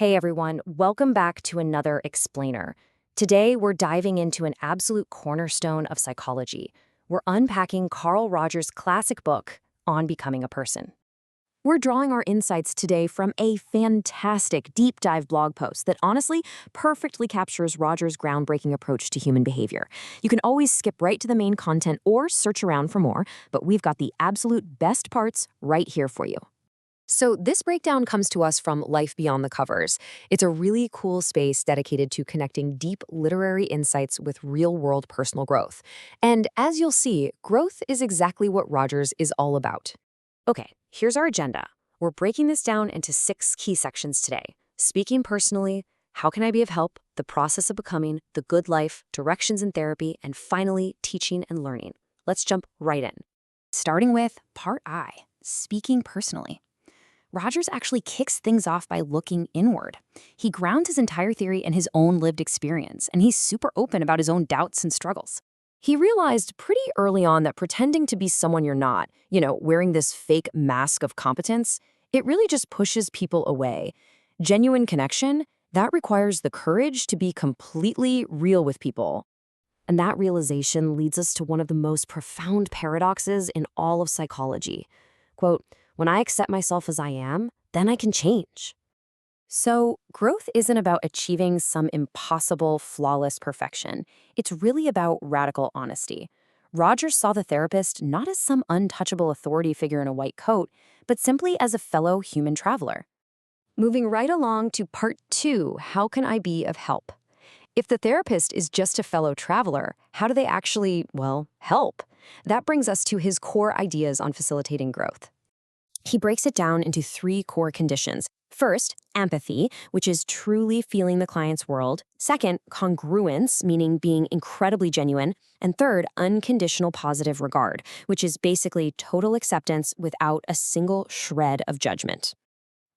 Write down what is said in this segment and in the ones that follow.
Hey everyone, welcome back to another Explainer. Today we're diving into an absolute cornerstone of psychology. We're unpacking Carl Rogers' classic book, On Becoming a Person. We're drawing our insights today from a fantastic deep dive blog post that honestly perfectly captures Rogers' groundbreaking approach to human behavior. You can always skip right to the main content or search around for more, but we've got the absolute best parts right here for you. So this breakdown comes to us from Life Beyond the Covers. It's a really cool space dedicated to connecting deep literary insights with real-world personal growth. And as you'll see, growth is exactly what Rogers is all about. Okay, here's our agenda. We're breaking this down into 6 key sections today. Speaking personally, how can I be of help, the process of becoming, the good life, directions in therapy, and finally, teaching and learning. Let's jump right in. Starting with Part I, speaking personally. Rogers actually kicks things off by looking inward. He grounds his entire theory in his own lived experience, and he's super open about his own doubts and struggles. He realized pretty early on that pretending to be someone you're not, wearing this fake mask of competence, it really just pushes people away. Genuine connection, that requires the courage to be completely real with people. And that realization leads us to one of the most profound paradoxes in all of psychology. Quote, when I accept myself as I am, then I can change. So, growth isn't about achieving some impossible, flawless perfection. It's really about radical honesty. Rogers saw the therapist not as some untouchable authority figure in a white coat, but simply as a fellow human traveler. Moving right along to Part 2, how can I be of help? If the therapist is just a fellow traveler, how do they actually, help? That brings us to his core ideas on facilitating growth. He breaks it down into 3 core conditions. First, empathy, which is truly feeling the client's world. Second, congruence, meaning being incredibly genuine. And third, unconditional positive regard, which is basically total acceptance without a single shred of judgment.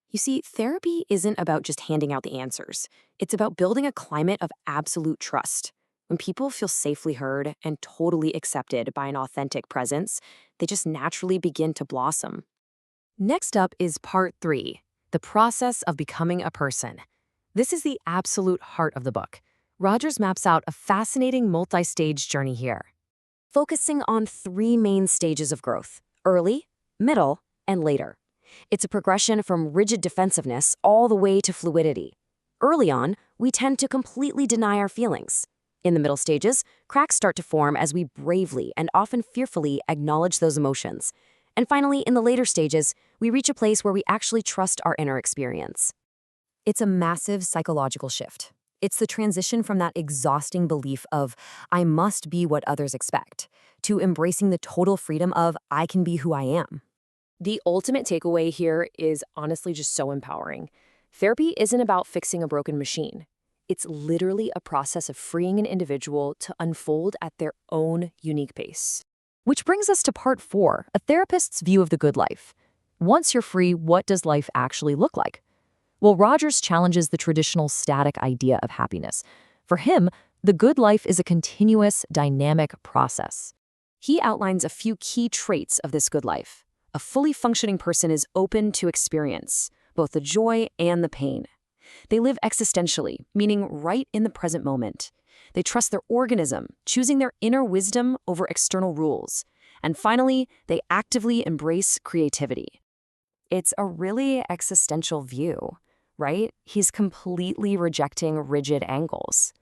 You see, therapy isn't about just handing out the answers. It's about building a climate of absolute trust. When people feel safely heard and totally accepted by an authentic presence, they just naturally begin to blossom. Next up is Part 3, the process of becoming a person. This is the absolute heart of the book. Rogers maps out a fascinating multi-stage journey here, focusing on 3 main stages of growth: early, middle, and later. It's a progression from rigid defensiveness all the way to fluidity. Early on, we tend to completely deny our feelings. In the middle stages, cracks start to form as we bravely and often fearfully acknowledge those emotions. And finally, in the later stages, we reach a place where we actually trust our inner experience. It's a massive psychological shift. It's the transition from that exhausting belief of, I must be what others expect, to embracing the total freedom of, I can be who I am. The ultimate takeaway here is honestly just so empowering. Therapy isn't about fixing a broken machine. It's literally a process of freeing an individual to unfold at their own unique pace. Which brings us to Part 4, a therapist's view of the good life. Once you're free, what does life actually look like? Well, Rogers challenges the traditional static idea of happiness. For him, the good life is a continuous, dynamic process. He outlines a few key traits of this good life. A fully functioning person is open to experience, both the joy and the pain. They live existentially, meaning right in the present moment. They trust their organism, choosing their inner wisdom over external rules. And finally, they actively embrace creativity. It's a really existential view, right? He's completely rejecting rigid angles.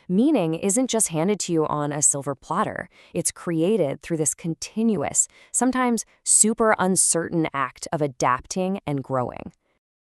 Meaning isn't just handed to you on a silver platter. It's created through this continuous, sometimes super uncertain act of adapting and growing.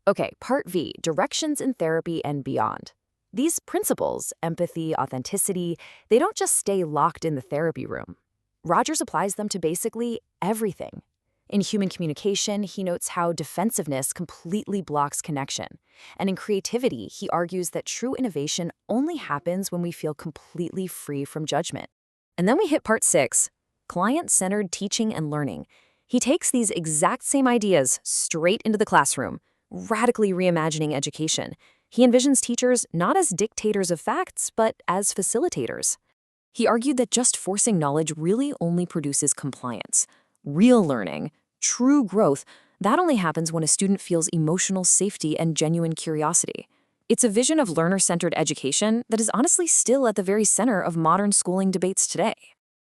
Okay, Part V, directions in therapy and beyond. These principles, empathy, authenticity, they don't just stay locked in the therapy room. Rogers applies them to basically everything. In human communication, he notes how defensiveness completely blocks connection. And in creativity, he argues that true innovation only happens when we feel completely free from judgment. And then we hit Part 6, client-centered teaching and learning. He takes these exact same ideas straight into the classroom, radically reimagining education. He envisions teachers not as dictators of facts, but as facilitators. He argued that just forcing knowledge really only produces compliance. Real learning, true growth, that only happens when a student feels emotional safety and genuine curiosity. It's a vision of learner-centered education that is honestly still at the very center of modern schooling debates today.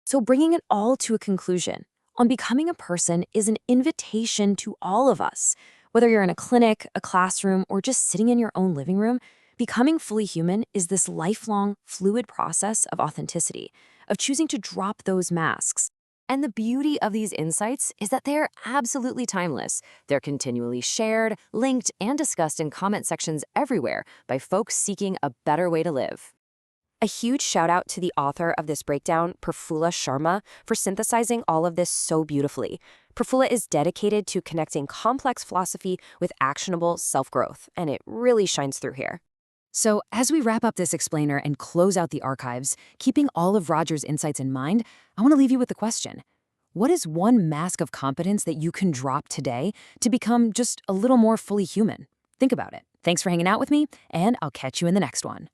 So bringing it all to a conclusion, On Becoming a Person is an invitation to all of us. Whether you're in a clinic, a classroom, or just sitting in your own living room, becoming fully human is this lifelong, fluid process of authenticity, of choosing to drop those masks. And the beauty of these insights is that they're absolutely timeless. They're continually shared, linked, and discussed in comment sections everywhere by folks seeking a better way to live. A huge shout out to the author of this breakdown, Prafula Sharma, for synthesizing all of this so beautifully. Prafula is dedicated to connecting complex philosophy with actionable self-growth, and it really shines through here. So, as we wrap up this explainer and close out the archives, keeping all of Roger's insights in mind, I want to leave you with the question. What is one mask of competence that you can drop today to become just a little more fully human? Think about it. Thanks for hanging out with me, and I'll catch you in the next one.